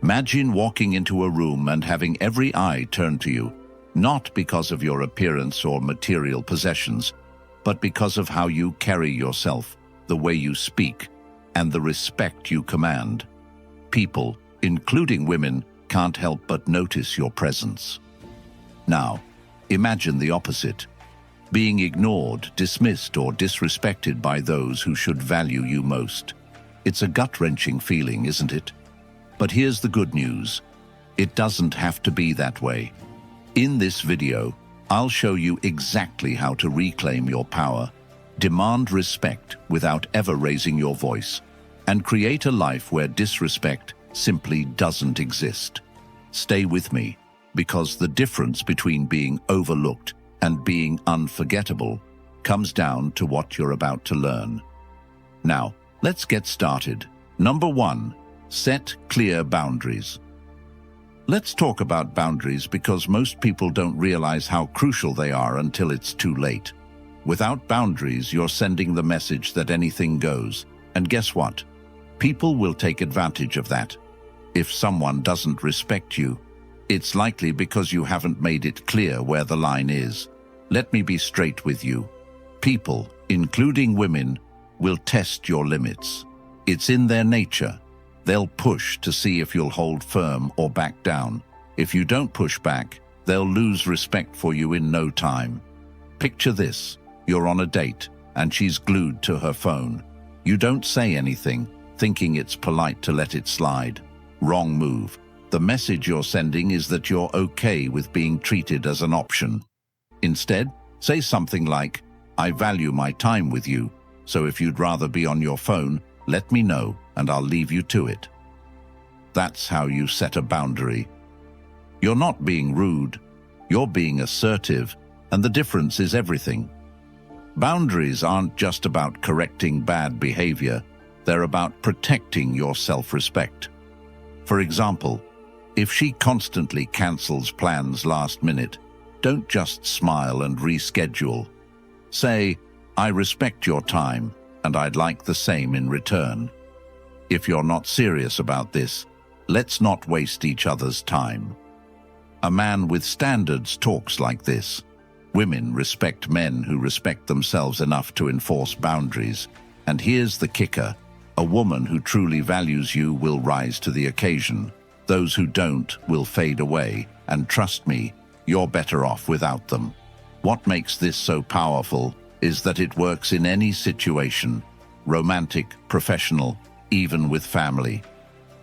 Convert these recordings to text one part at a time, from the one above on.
Imagine walking into a room and having every eye turned to you, not because of your appearance or material possessions, but because of how you carry yourself, the way you speak, and the respect you command. People, including women, can't help but notice your presence. Now, imagine the opposite. Being ignored, dismissed, or disrespected by those who should value you most. It's a gut-wrenching feeling, isn't it? But here's the good news. It doesn't have to be that way. In this video, I'll show you exactly how to reclaim your power, demand respect without ever raising your voice, and create a life where disrespect simply doesn't exist. Stay with me, because the difference between being overlooked and being unforgettable comes down to what you're about to learn. Now, let's get started. Number 1. Set clear boundaries. Let's talk about boundaries because most people don't realize how crucial they are until it's too late. Without boundaries, you're sending the message that anything goes. And guess what? People will take advantage of that. If someone doesn't respect you, it's likely because you haven't made it clear where the line is. Let me be straight with you. People, including women, will test your limits. It's in their nature. They'll push to see if you'll hold firm or back down. If you don't push back, they'll lose respect for you in no time. Picture this. You're on a date, and she's glued to her phone. You don't say anything, thinking it's polite to let it slide. Wrong move. The message you're sending is that you're okay with being treated as an option. Instead, say something like, "I value my time with you, so if you'd rather be on your phone, let me know and I'll leave you to it." That's how you set a boundary. You're not being rude, you're being assertive, and the difference is everything. Boundaries aren't just about correcting bad behavior, they're about protecting your self-respect. For example, if she constantly cancels plans last minute, don't just smile and reschedule. Say, "I respect your time, and I'd like the same in return." If you're not serious about this, let's not waste each other's time. A man with standards talks like this. Women respect men who respect themselves enough to enforce boundaries. And here's the kicker. A woman who truly values you will rise to the occasion. Those who don't will fade away, and trust me, you're better off without them. What makes this so powerful is that it works in any situation, romantic, professional, even with family.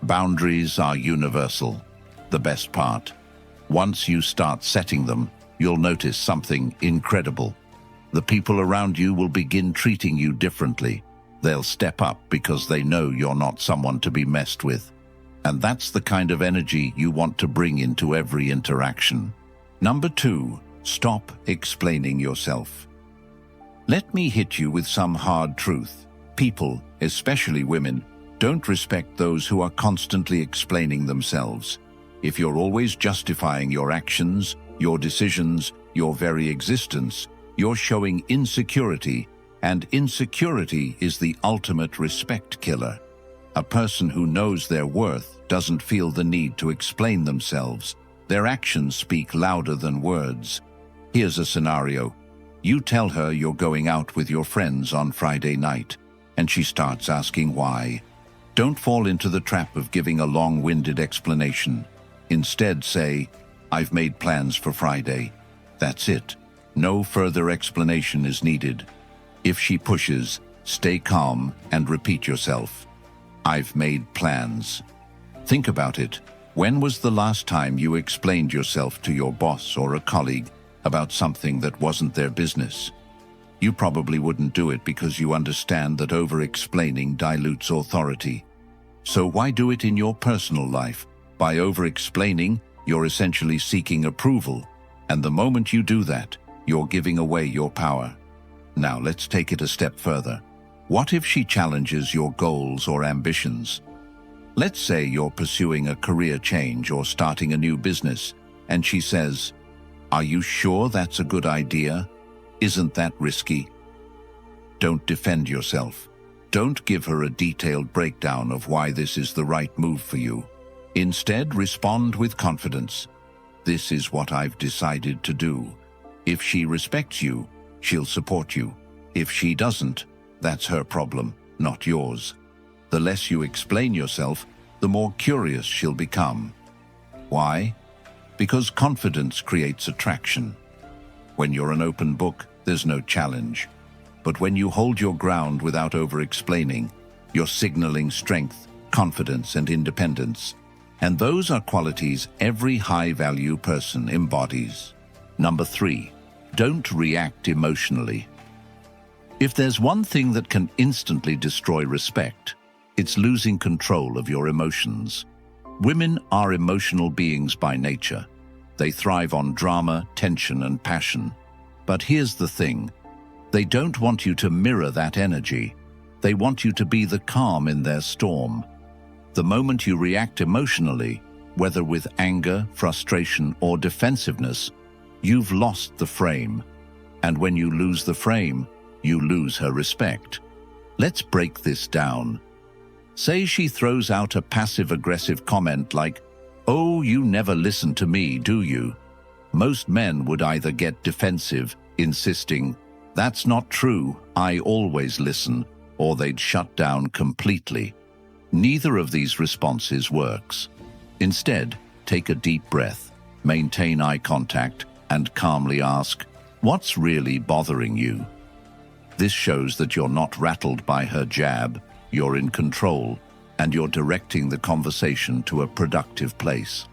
Boundaries are universal. The best part, once you start setting them, you'll notice something incredible. The people around you will begin treating you differently. They'll step up because they know you're not someone to be messed with. And that's the kind of energy you want to bring into every interaction. Number 2, stop explaining yourself. Let me hit you with some hard truth. People, especially women, don't respect those who are constantly explaining themselves. If you're always justifying your actions, your decisions, your very existence, you're showing insecurity, and insecurity is the ultimate respect killer. A person who knows their worth doesn't feel the need to explain themselves. Their actions speak louder than words. Here's a scenario. You tell her you're going out with your friends on Friday night, and she starts asking why. Don't fall into the trap of giving a long-winded explanation. Instead, say, "I've made plans for Friday." That's it. No further explanation is needed. If she pushes, stay calm and repeat yourself. "I've made plans." Think about it. When was the last time you explained yourself to your boss or a colleague about something that wasn't their business? You probably wouldn't do it because you understand that over-explaining dilutes authority. So why do it in your personal life? By over-explaining, you're essentially seeking approval. And the moment you do that, you're giving away your power. Now let's take it a step further. What if she challenges your goals or ambitions? Let's say you're pursuing a career change or starting a new business, and she says, "Are you sure that's a good idea? Isn't that risky?" Don't defend yourself. Don't give her a detailed breakdown of why this is the right move for you. Instead, respond with confidence. This is what I've decided to do. If she respects you, she'll support you. If she doesn't, that's her problem, not yours. The less you explain yourself, the more curious she'll become. Why? Because confidence creates attraction. When you're an open book, there's no challenge. But when you hold your ground without over-explaining, you're signaling strength, confidence, and independence. And those are qualities every high-value person embodies. Number 3, don't react emotionally. If there's one thing that can instantly destroy respect, it's losing control of your emotions. Women are emotional beings by nature. They thrive on drama, tension, and passion. But here's the thing. They don't want you to mirror that energy. They want you to be the calm in their storm. The moment you react emotionally, whether with anger, frustration, or defensiveness, you've lost the frame. And when you lose the frame, you lose her respect. Let's break this down. Say she throws out a passive-aggressive comment like, "Oh, you never listen to me, do you?" Most men would either get defensive, insisting, "That's not true, I always listen," or they'd shut down completely. Neither of these responses works. Instead, take a deep breath, maintain eye contact, and calmly ask, "What's really bothering you?" This shows that you're not rattled by her jab, you're in control, and you're directing the conversation to a productive place.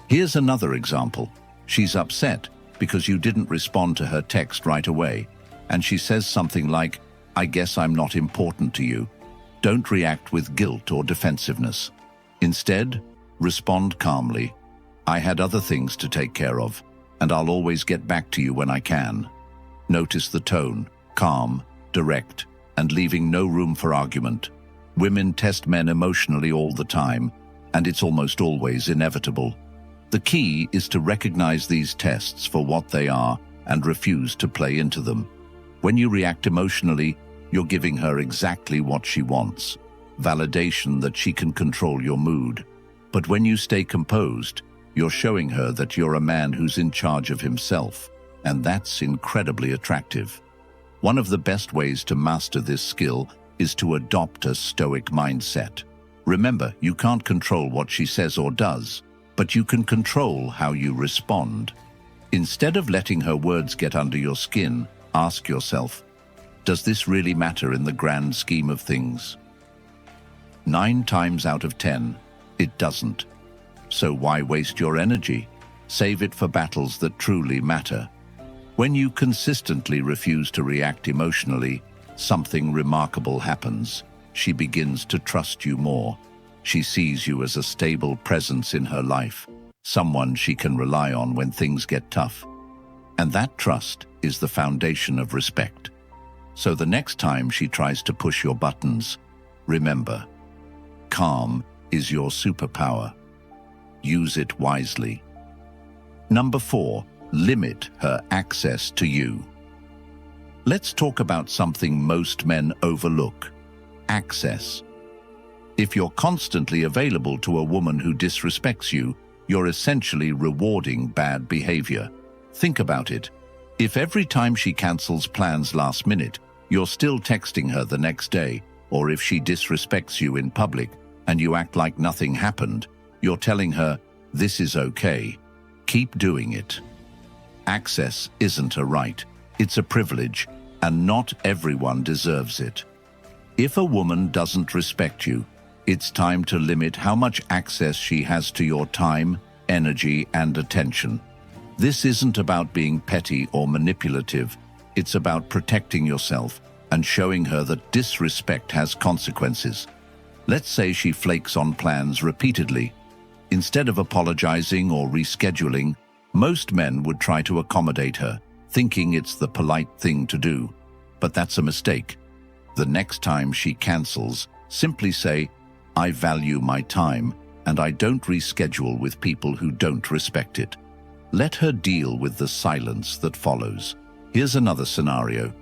Here's another example. She's upset because you didn't respond to her text right away, and she says something like, "I guess I'm not important to you." Don't react with guilt or defensiveness. Instead, respond calmly. "I had other things to take care of, and I'll always get back to you when I can." Notice the tone, calm, direct, and leaving no room for argument. Women test men emotionally all the time, and it's almost always inevitable. The key is to recognize these tests for what they are and refuse to play into them. When you react emotionally, you're giving her exactly what she wants, validation that she can control your mood. But when you stay composed, you're showing her that you're a man who's in charge of himself, and that's incredibly attractive. One of the best ways to master this skill is to adopt a Stoic mindset. Remember, you can't control what she says or does, but you can control how you respond. Instead of letting her words get under your skin, ask yourself, does this really matter in the grand scheme of things? 9 times out of 10, it doesn't. So why waste your energy? Save it for battles that truly matter. When you consistently refuse to react emotionally, something remarkable happens. She begins to trust you more. She sees you as a stable presence in her life, someone she can rely on when things get tough. And that trust is the foundation of respect. So the next time she tries to push your buttons, remember, calm is your superpower. Use it wisely. Number 4, limit her access to you. Let's talk about something most men overlook: access. If you're constantly available to a woman who disrespects you, you're essentially rewarding bad behavior. Think about it. If every time she cancels plans last minute, you're still texting her the next day, or if she disrespects you in public and you act like nothing happened, you're telling her, "This is okay. Keep doing it." Access isn't a right, it's a privilege, and not everyone deserves it. If a woman doesn't respect you, it's time to limit how much access she has to your time, energy, and attention. This isn't about being petty or manipulative. It's about protecting yourself and showing her that disrespect has consequences. Let's say she flakes on plans repeatedly. Instead of apologizing or rescheduling, most men would try to accommodate her, thinking it's the polite thing to do. But that's a mistake. The next time she cancels, simply say, "I value my time, and I don't reschedule with people who don't respect it." Let her deal with the silence that follows. Here's another scenario.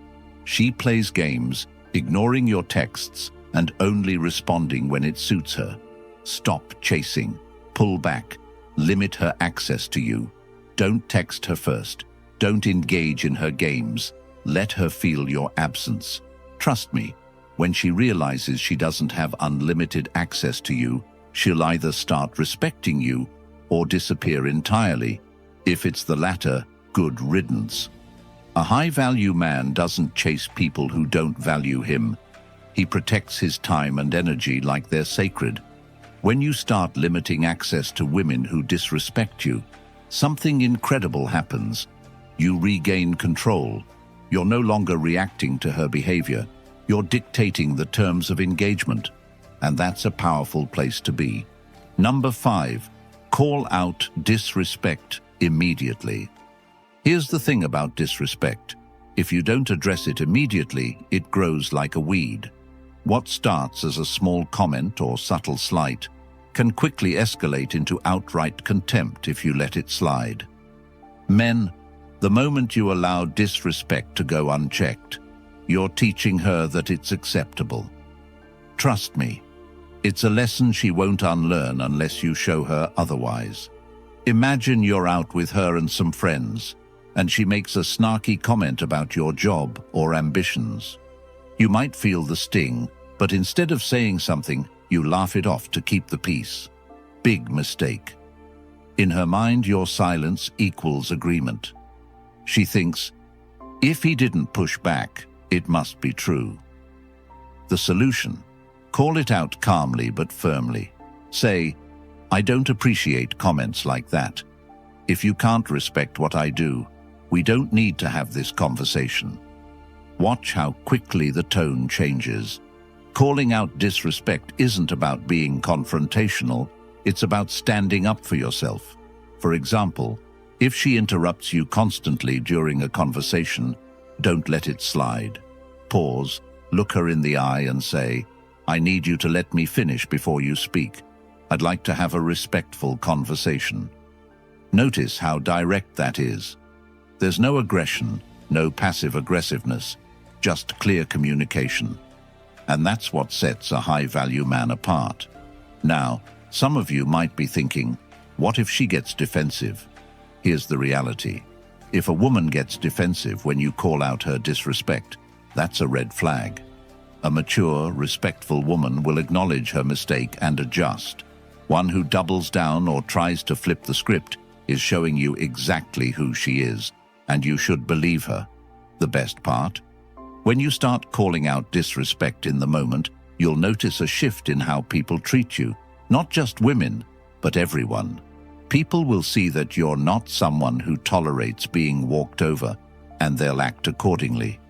She plays games, ignoring your texts and only responding when it suits her. Stop chasing. Pull back. Limit her access to you. Don't text her first. Don't engage in her games. Let her feel your absence. Trust me, when she realizes she doesn't have unlimited access to you, she'll either start respecting you or disappear entirely. If it's the latter, good riddance. A high-value man doesn't chase people who don't value him. He protects his time and energy like they're sacred. When you start limiting access to women who disrespect you, something incredible happens. You regain control. You're no longer reacting to her behavior. You're dictating the terms of engagement. And that's a powerful place to be. Number 5, call out disrespect immediately. Here's the thing about disrespect. If you don't address it immediately, it grows like a weed. What starts as a small comment or subtle slight can quickly escalate into outright contempt if you let it slide. Men, the moment you allow disrespect to go unchecked, you're teaching her that it's acceptable. Trust me, it's a lesson she won't unlearn unless you show her otherwise. Imagine you're out with her and some friends, and she makes a snarky comment about your job or ambitions. You might feel the sting, but instead of saying something, you laugh it off to keep the peace. Big mistake. In her mind, your silence equals agreement. She thinks, if he didn't push back, it must be true. The solution: call it out calmly but firmly. Say, I don't appreciate comments like that. If you can't respect what I do, we don't need to have this conversation. Watch how quickly the tone changes. Calling out disrespect isn't about being confrontational, it's about standing up for yourself. For example, if she interrupts you constantly during a conversation, don't let it slide. Pause, look her in the eye and say, I need you to let me finish before you speak. I'd like to have a respectful conversation. Notice how direct that is. There's no aggression, no passive aggressiveness, just clear communication. And that's what sets a high-value man apart. Now, some of you might be thinking, what if she gets defensive? Here's the reality. If a woman gets defensive when you call out her disrespect, that's a red flag. A mature, respectful woman will acknowledge her mistake and adjust. One who doubles down or tries to flip the script is showing you exactly who she is, and you should believe her. The best part? When you start calling out disrespect in the moment, you'll notice a shift in how people treat you. Not just women, but everyone. People will see that you're not someone who tolerates being walked over, and they'll act accordingly.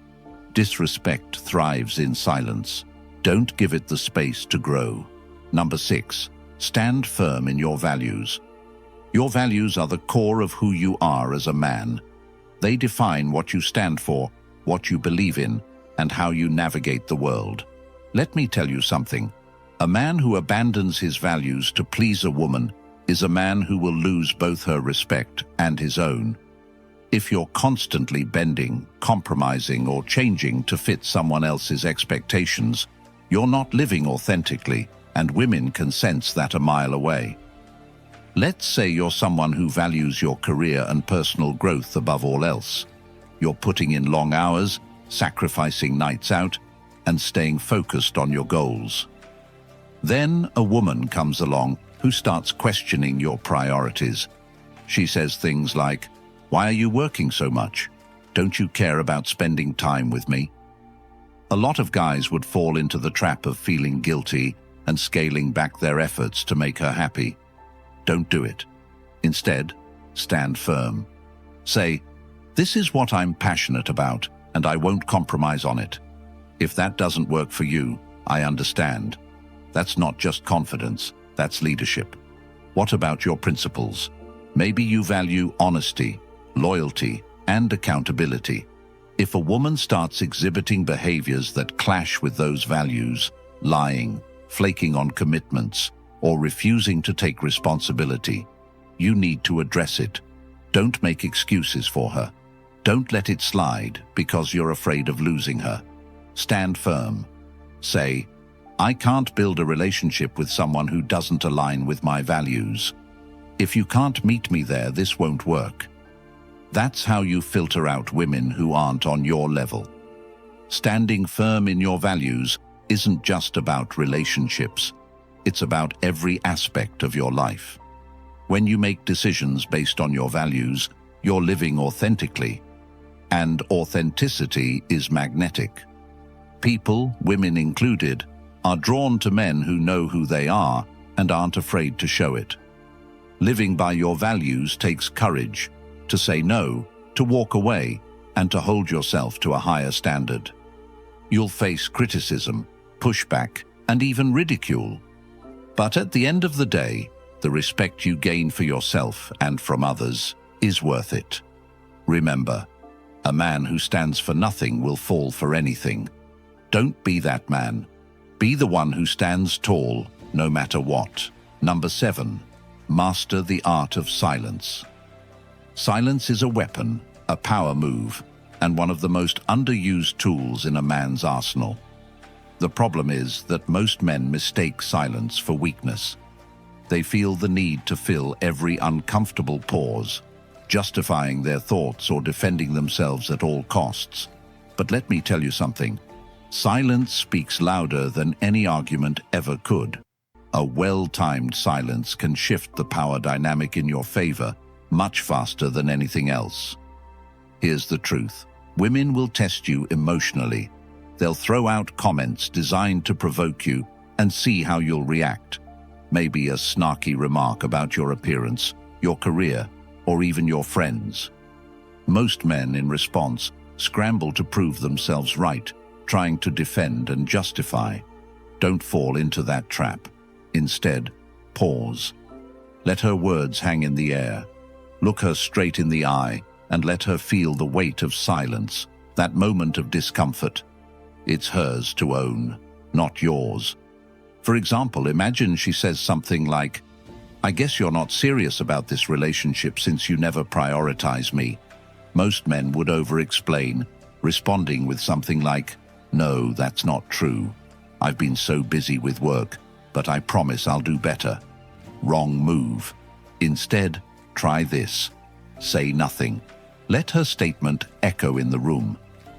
Disrespect thrives in silence. Don't give it the space to grow. Number 6, stand firm in your values. Your values are the core of who you are as a man. They define what you stand for, what you believe in, and how you navigate the world. Let me tell you something. A man who abandons his values to please a woman is a man who will lose both her respect and his own. If you're constantly bending, compromising, or changing to fit someone else's expectations, you're not living authentically, and women can sense that a mile away. Let's say you're someone who values your career and personal growth above all else. You're putting in long hours, sacrificing nights out, and staying focused on your goals. Then a woman comes along who starts questioning your priorities. She says things like, "Why are you working so much? Don't you care about spending time with me?" A lot of guys would fall into the trap of feeling guilty and scaling back their efforts to make her happy. Don't do it. Instead, stand firm. Say, "This is what I'm passionate about, and I won't compromise on it." If that doesn't work for you, I understand. That's not just confidence, that's leadership. What about your principles? Maybe you value honesty, loyalty, and accountability. If a woman starts exhibiting behaviors that clash with those values, lying, flaking on commitments, or refusing to take responsibility, you need to address it. Don't make excuses for her. Don't let it slide because you're afraid of losing her. Stand firm. Say, I can't build a relationship with someone who doesn't align with my values. If you can't meet me there, this won't work. That's how you filter out women who aren't on your level. Standing firm in your values isn't just about relationships. It's about every aspect of your life. When you make decisions based on your values, you're living authentically. And authenticity is magnetic. People, women included, are drawn to men who know who they are and aren't afraid to show it. Living by your values takes courage to say no, to walk away, and to hold yourself to a higher standard. You'll face criticism, pushback, and even ridicule. But at the end of the day, the respect you gain for yourself and from others is worth it. Remember, a man who stands for nothing will fall for anything. Don't be that man. Be the one who stands tall, no matter what. Number 7, master the art of silence. Silence is a weapon, a power move, and one of the most underused tools in a man's arsenal. The problem is that most men mistake silence for weakness. They feel the need to fill every uncomfortable pause, justifying their thoughts or defending themselves at all costs. But let me tell you something. Silence speaks louder than any argument ever could. A well-timed silence can shift the power dynamic in your favor much faster than anything else. Here's the truth. Women will test you emotionally. They'll throw out comments designed to provoke you and see how you'll react. Maybe a snarky remark about your appearance, your career, or even your friends. Most men, in response, scramble to prove themselves right, trying to defend and justify. Don't fall into that trap. Instead, pause. Let her words hang in the air. Look her straight in the eye and let her feel the weight of silence, that moment of discomfort. It's hers to own, not yours. For example, imagine she says something like, "I guess you're not serious about this relationship since you never prioritize me." Most men would over-explain, responding with something like, "No, that's not true. I've been so busy with work, but I promise I'll do better." Wrong move. Instead, try this. Say nothing. Let her statement echo in the room.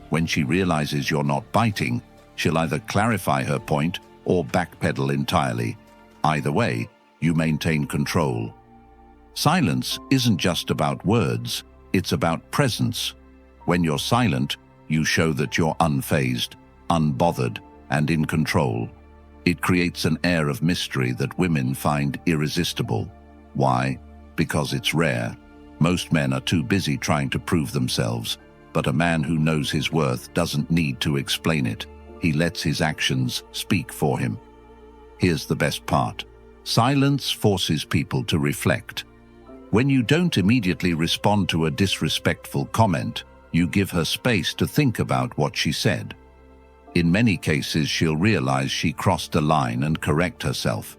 When she realizes you're not biting, she'll either clarify her point or backpedal entirely. Either way, you maintain control. Silence isn't just about words, it's about presence. When you're silent, you show that you're unfazed, unbothered, and in control. It creates an air of mystery that women find irresistible. Why? Because it's rare. Most men are too busy trying to prove themselves, but a man who knows his worth doesn't need to explain it. He lets his actions speak for him. Here's the best part. Silence forces people to reflect. When you don't immediately respond to a disrespectful comment, you give her space to think about what she said. In many cases, she'll realize she crossed a line and correct herself.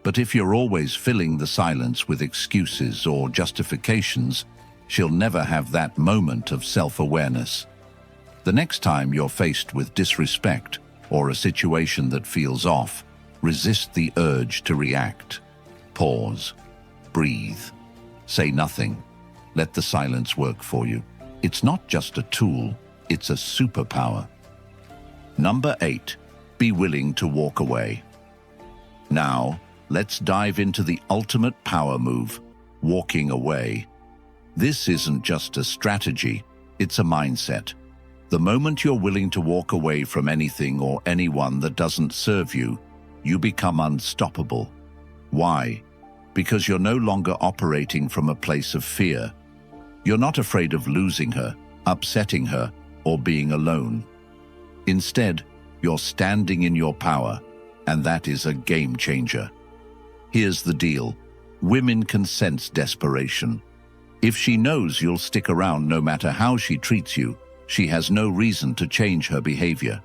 But if you're always filling the silence with excuses or justifications, she'll never have that moment of self-awareness. The next time you're faced with disrespect or a situation that feels off, resist the urge to react. Pause. Breathe. Say nothing. Let the silence work for you. It's not just a tool, it's a superpower. Number 8. Be willing to walk away. Now, let's dive into the ultimate power move, walking away. This isn't just a strategy, it's a mindset. The moment you're willing to walk away from anything or anyone that doesn't serve you, you become unstoppable. Why? Because you're no longer operating from a place of fear. You're not afraid of losing her, upsetting her, or being alone. Instead, you're standing in your power, and that is a game changer. Here's the deal. Women can sense desperation. If she knows you'll stick around no matter how she treats you, she has no reason to change her behavior.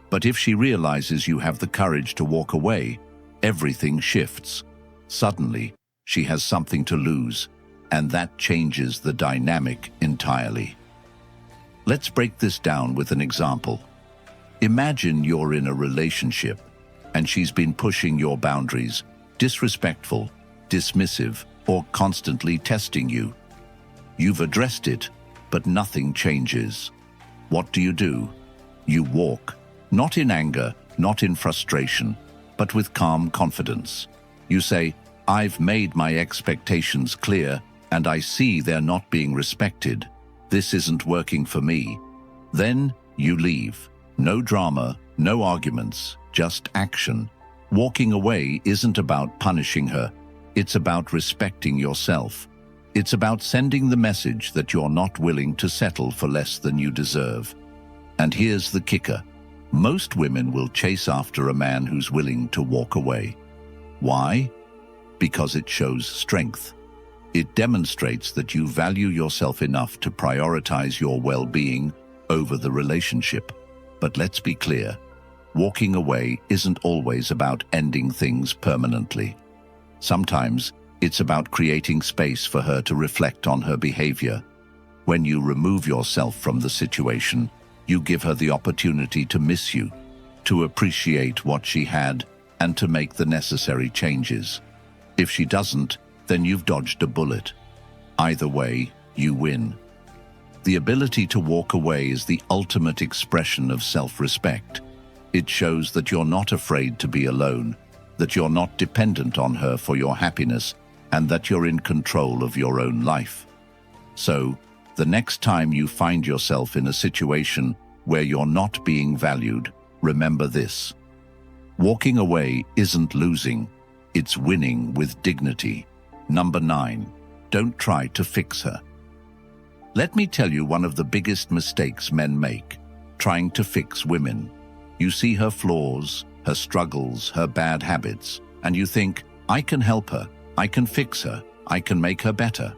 But if she realizes you have the courage to walk away, everything shifts. Suddenly, she has something to lose, and that changes the dynamic entirely. Let's break this down with an example. Imagine you're in a relationship. and she's been pushing your boundaries, disrespectful, dismissive, or constantly testing you. You've addressed it, but nothing changes. What do? You walk, not in anger, not in frustration, but with calm confidence. You say, "I've made my expectations clear, and I see they're not being respected. This isn't working for me." Then you leave. No drama, no arguments, just action. Walking away isn't about punishing her. It's about respecting yourself. It's about sending the message that you're not willing to settle for less than you deserve. And here's the kicker. Most women will chase after a man who's willing to walk away. Why? Because it shows strength. It demonstrates that you value yourself enough to prioritize your well-being over the relationship. But let's be clear, walking away isn't always about ending things permanently. Sometimes it's about creating space for her to reflect on her behavior. When you remove yourself from the situation, you give her the opportunity to miss you, to appreciate what she had, and to make the necessary changes. If she doesn't, then you've dodged a bullet. Either way, you win. The ability to walk away is the ultimate expression of self-respect. It shows that you're not afraid to be alone, that you're not dependent on her for your happiness, and that you're in control of your own life. So, the next time you find yourself in a situation where you're not being valued, remember this. Walking away isn't losing, it's winning with dignity. Number 9, don't try to fix her. Let me tell you one of the biggest mistakes men make, trying to fix women. You see her flaws, her struggles, her bad habits, and you think, I can help her, I can fix her, I can make her better.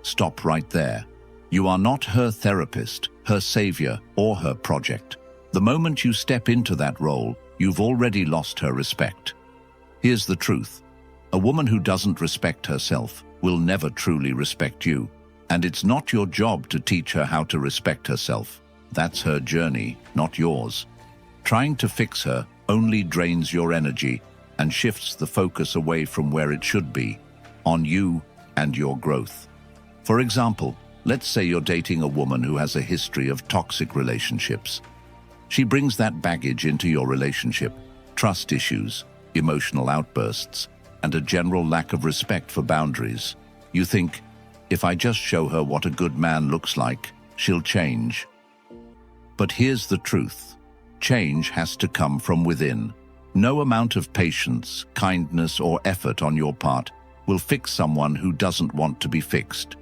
Stop right there. You are not her therapist, her savior, or her project. The moment you step into that role, you've already lost her respect. Here's the truth. A woman who doesn't respect herself will never truly respect you. And it's not your job to teach her how to respect herself. That's her journey, not yours. Trying to fix her only drains your energy and shifts the focus away from where it should be, on you and your growth. For example, let's say you're dating a woman who has a history of toxic relationships. She brings that baggage into your relationship, trust issues, emotional outbursts, and a general lack of respect for boundaries. You think, if I just show her what a good man looks like, she'll change. But here's the truth. Change has to come from within. No amount of patience, kindness, or effort on your part will fix someone who doesn't want to be fixed.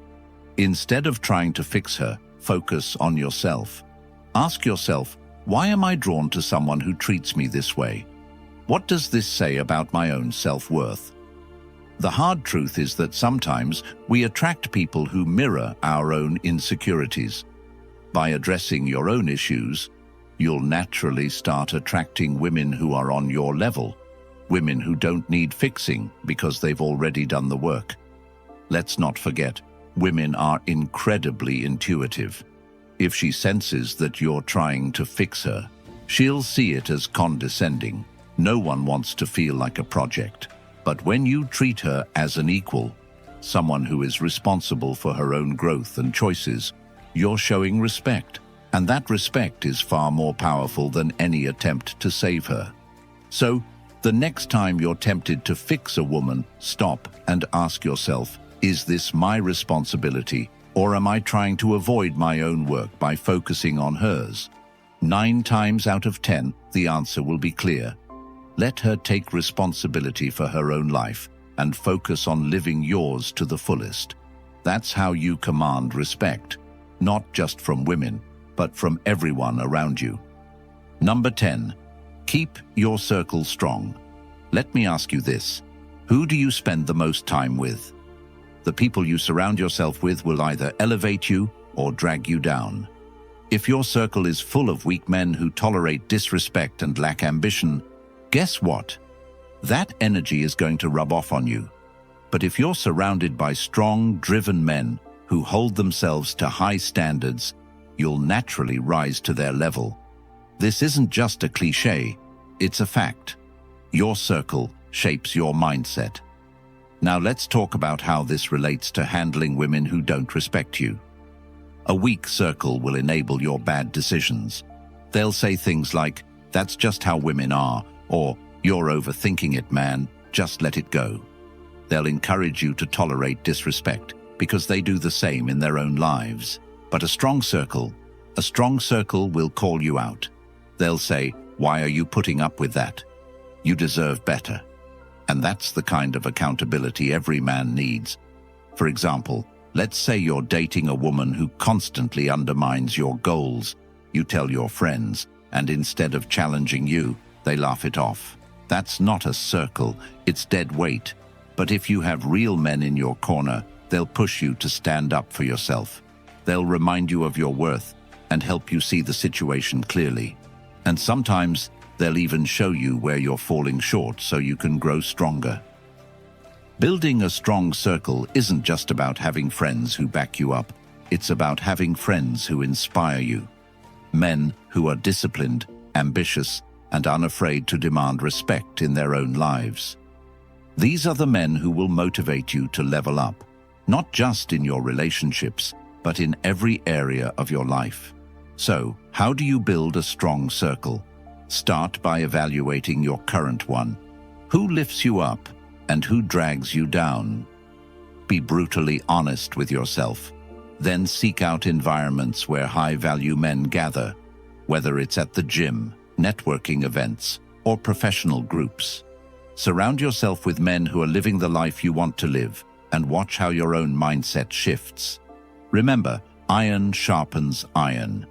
Instead of trying to fix her, focus on yourself. Ask yourself, why am I drawn to someone who treats me this way? What does this say about my own self-worth? The hard truth is that sometimes we attract people who mirror our own insecurities. By addressing your own issues, you'll naturally start attracting women who are on your level, women who don't need fixing because they've already done the work. Let's not forget, women are incredibly intuitive. If she senses that you're trying to fix her, she'll see it as condescending. No one wants to feel like a project. But when you treat her as an equal, someone who is responsible for her own growth and choices, you're showing respect. And that respect is far more powerful than any attempt to save her. So, the next time you're tempted to fix a woman, stop and ask yourself, is this my responsibility, or am I trying to avoid my own work by focusing on hers? 9 times out of 10, the answer will be clear. Let her take responsibility for her own life and focus on living yours to the fullest. That's how you command respect, not just from women, but from everyone around you. Number 10, keep your circle strong. Let me ask you this. Who do you spend the most time with? The people you surround yourself with will either elevate you or drag you down. If your circle is full of weak men who tolerate disrespect and lack ambition, guess what? That energy is going to rub off on you. But if you're surrounded by strong, driven men who hold themselves to high standards, you'll naturally rise to their level. This isn't just a cliche, It's a fact. Your circle shapes your mindset. Now let's talk about how this relates to handling women who don't respect you. A weak circle will enable your bad decisions. They'll say things like, "That's just how women are," or "You're overthinking it, man, just let it go." They'll encourage you to tolerate disrespect because they do the same in their own lives. But a strong circle will call you out. They'll say, "Why are you putting up with that? You deserve better." And that's the kind of accountability every man needs. For example, let's say you're dating a woman who constantly undermines your goals. You tell your friends, and instead of challenging you, they laugh it off. That's not a circle, it's dead weight. But if you have real men in your corner, they'll push you to stand up for yourself. They'll remind you of your worth and help you see the situation clearly. And sometimes they'll even show you where you're falling short so you can grow stronger. Building a strong circle isn't just about having friends who back you up. It's about having friends who inspire you. Men who are disciplined, ambitious, and unafraid to demand respect in their own lives. These are the men who will motivate you to level up, not just in your relationships, but in every area of your life. So, how do you build a strong circle? Start by evaluating your current one. Who lifts you up and who drags you down? Be brutally honest with yourself. Then seek out environments where high-value men gather, whether it's at the gym, networking events, or professional groups. Surround yourself with men who are living the life you want to live, and watch how your own mindset shifts. Remember, iron sharpens iron.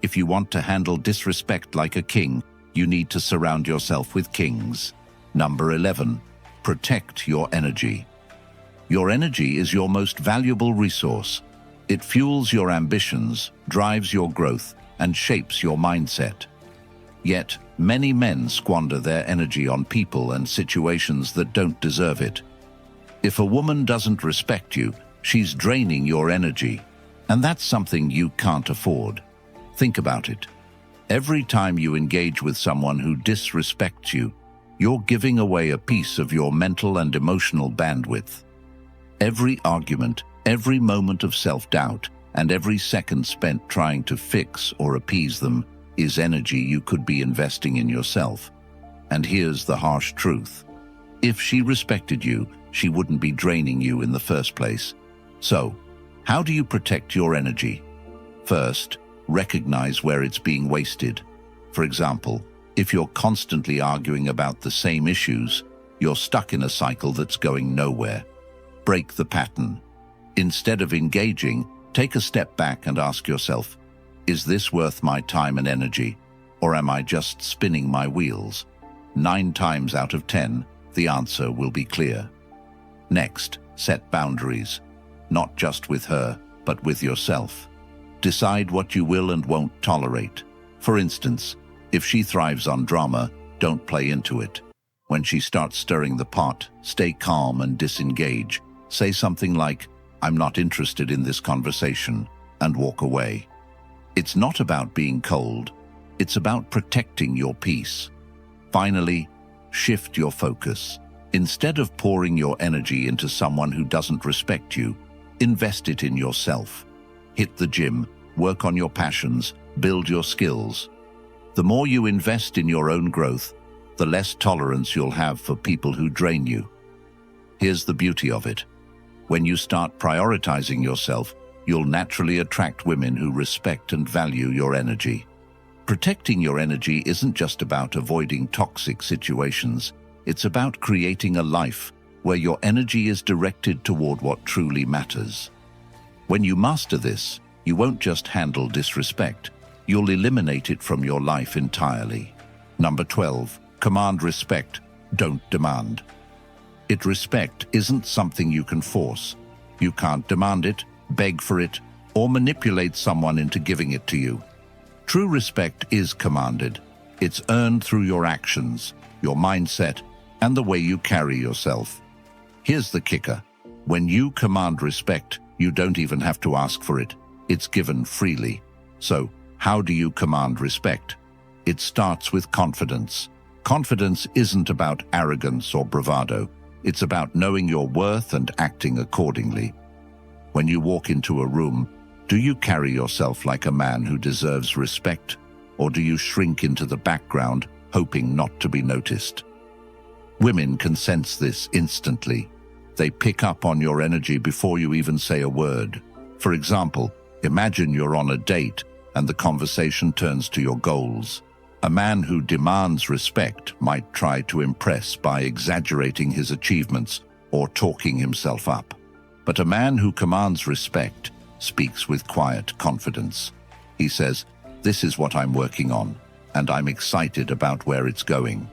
If you want to handle disrespect like a king, you need to surround yourself with kings. Number 11, protect your energy. Your energy is your most valuable resource. It fuels your ambitions, drives your growth, and shapes your mindset. Yet, many men squander their energy on people and situations that don't deserve it. If a woman doesn't respect you, she's draining your energy, and that's something you can't afford. Think about it. Every time you engage with someone who disrespects you, you're giving away a piece of your mental and emotional bandwidth. Every argument, every moment of self-doubt, and every second spent trying to fix or appease them is energy you could be investing in yourself. And here's the harsh truth. If she respected you, she wouldn't be draining you in the first place. So, how do you protect your energy? First, recognize where it's being wasted. For example, if you're constantly arguing about the same issues, you're stuck in a cycle that's going nowhere. Break the pattern. Instead of engaging, take a step back and ask yourself, is this worth my time and energy, or am I just spinning my wheels? 9 times out of 10, the answer will be clear. Next, set boundaries, not just with her, but with yourself. Decide what you will and won't tolerate. For instance, if she thrives on drama, don't play into it. When she starts stirring the pot, stay calm and disengage. Say something like, "I'm not interested in this conversation," and walk away. It's not about being cold. It's about protecting your peace. Finally, shift your focus. Instead of pouring your energy into someone who doesn't respect you, invest it in yourself. Hit the gym, work on your passions, build your skills. The more you invest in your own growth, the less tolerance you'll have for people who drain you. Here's the beauty of it. When you start prioritizing yourself, you'll naturally attract women who respect and value your energy. Protecting your energy isn't just about avoiding toxic situations. It's about creating a life where your energy is directed toward what truly matters. When you master this, you won't just handle disrespect. You'll eliminate it from your life entirely. Number 12, command respect, don't demand. Respect isn't something you can force. You can't demand it, beg for it, or manipulate someone into giving it to you. True respect is commanded. It's earned through your actions, your mindset, and the way you carry yourself. Here's the kicker. When you command respect, you don't even have to ask for it. It's given freely. So, how do you command respect? It starts with confidence. Confidence isn't about arrogance or bravado. It's about knowing your worth and acting accordingly. When you walk into a room, do you carry yourself like a man who deserves respect, or do you shrink into the background, hoping not to be noticed? Women can sense this instantly. They pick up on your energy before you even say a word. For example, imagine you're on a date and the conversation turns to your goals. A man who demands respect might try to impress by exaggerating his achievements or talking himself up. But a man who commands respect speaks with quiet confidence. He says, "This is what I'm working on, and I'm excited about where it's going."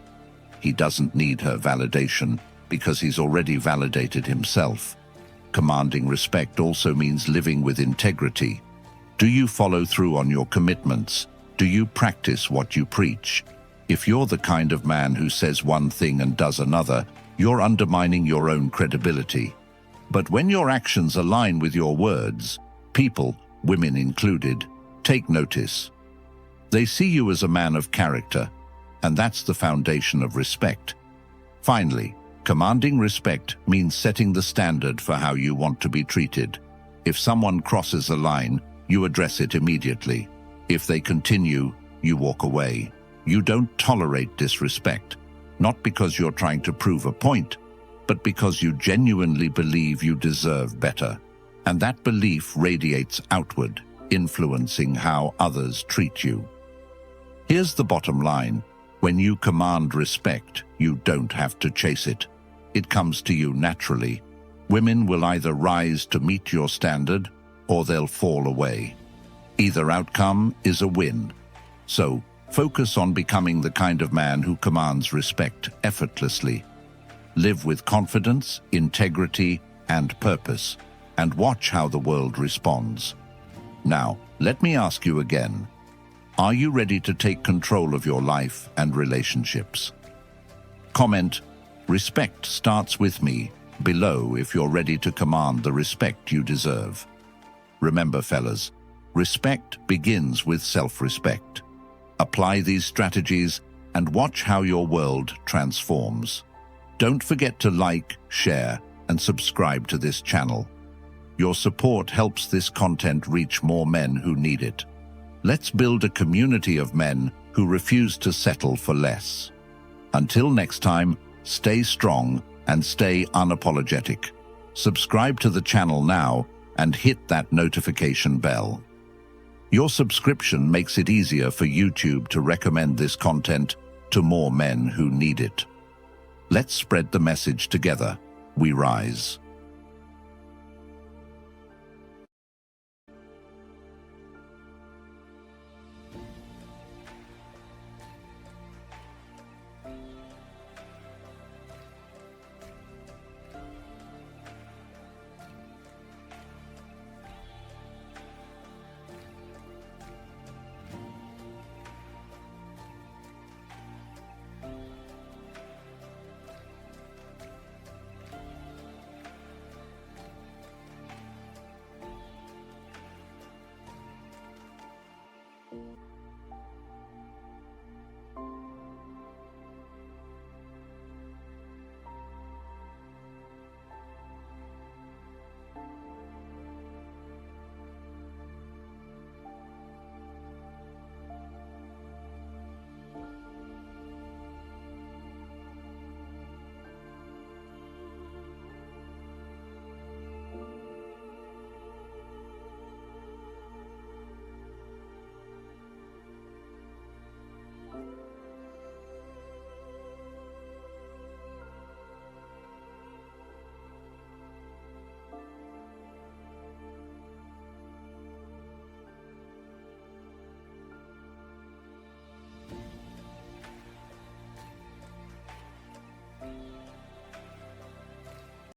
He doesn't need her validation because he's already validated himself. Commanding respect also means living with integrity. Do you follow through on your commitments? Do you practice what you preach? If you're the kind of man who says one thing and does another, you're undermining your own credibility. But when your actions align with your words, people, women included, take notice. They see you as a man of character, and that's the foundation of respect. Finally, commanding respect means setting the standard for how you want to be treated. If someone crosses a line, you address it immediately. If they continue, you walk away. You don't tolerate disrespect, not because you're trying to prove a point, but because you genuinely believe you deserve better. And that belief radiates outward, influencing how others treat you. Here's the bottom line. When you command respect, you don't have to chase it. It comes to you naturally. Women will either rise to meet your standard, or they'll fall away. Either outcome is a win. So, focus on becoming the kind of man who commands respect effortlessly. Live with confidence, integrity, and purpose, and watch how the world responds. Now, let me ask you again. Are you ready to take control of your life and relationships? Comment, "Respect starts with me," below if you're ready to command the respect you deserve. Remember, fellas, respect begins with self-respect. Apply these strategies and watch how your world transforms. Don't forget to like, share, and subscribe to this channel. Your support helps this content reach more men who need it. Let's build a community of men who refuse to settle for less. Until next time, stay strong and stay unapologetic. Subscribe to the channel now and hit that notification bell. Your subscription makes it easier for YouTube to recommend this content to more men who need it. Let's spread the message together. We rise.